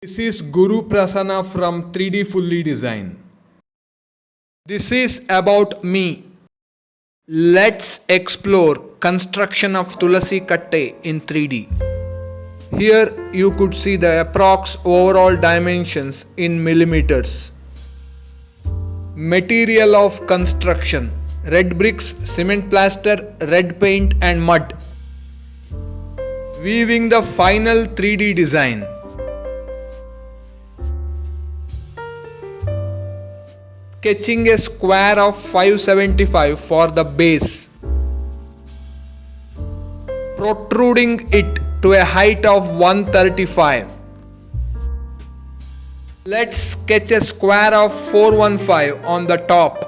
This is Guru Prasanna from 3D Fully Design. This is about me. Let's explore construction of Tulasi Katte in 3D. Here you could see the approx overall dimensions in millimeters. Material of construction: red bricks, cement plaster, red paint and mud. Weaving the final 3D design. Sketching a square of 575 for the base. Protruding it to a height of 135. Let's sketch a square of 415 on the top.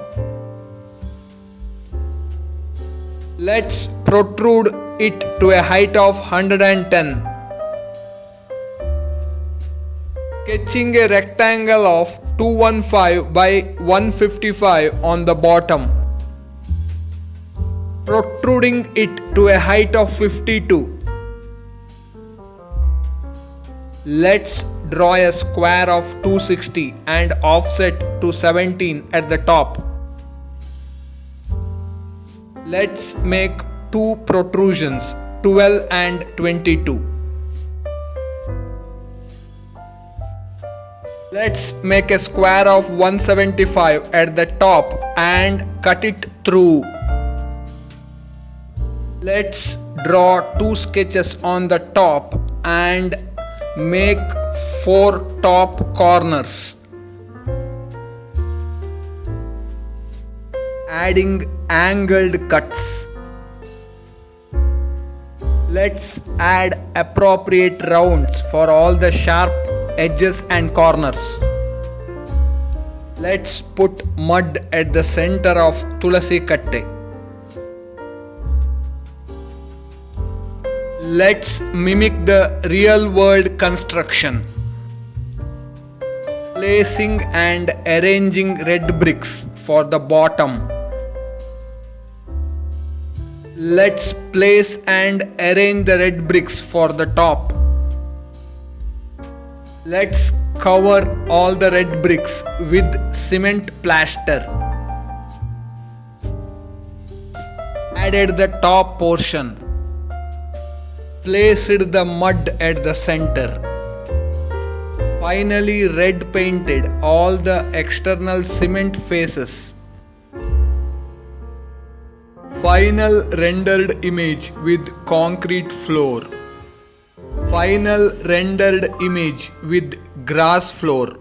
Let's protrude it to a height of 110. Sketching a rectangle of 215 by 155 on the bottom. Protruding it to a height of 52. Let's draw a square of 260 and offset to 17 at the top. Let's make two protrusions, 12 and 22. Let's make a square of 175 at the top and cut it through. Let's draw two sketches on the top and make 4 top corners. Adding angled cuts. Let's add appropriate rounds for all the sharp edges and corners. Let's put mud at the center of Tulasi Katte. Let's mimic the real world construction. Placing and arranging red bricks for the bottom. Let's place and arrange the red bricks for the top. Let's cover all the red bricks with cement plaster. Added the top portion. Placed the mud at the center. Finally red painted all the external cement faces. Final rendered image with concrete floor. Final rendered image with grass floor.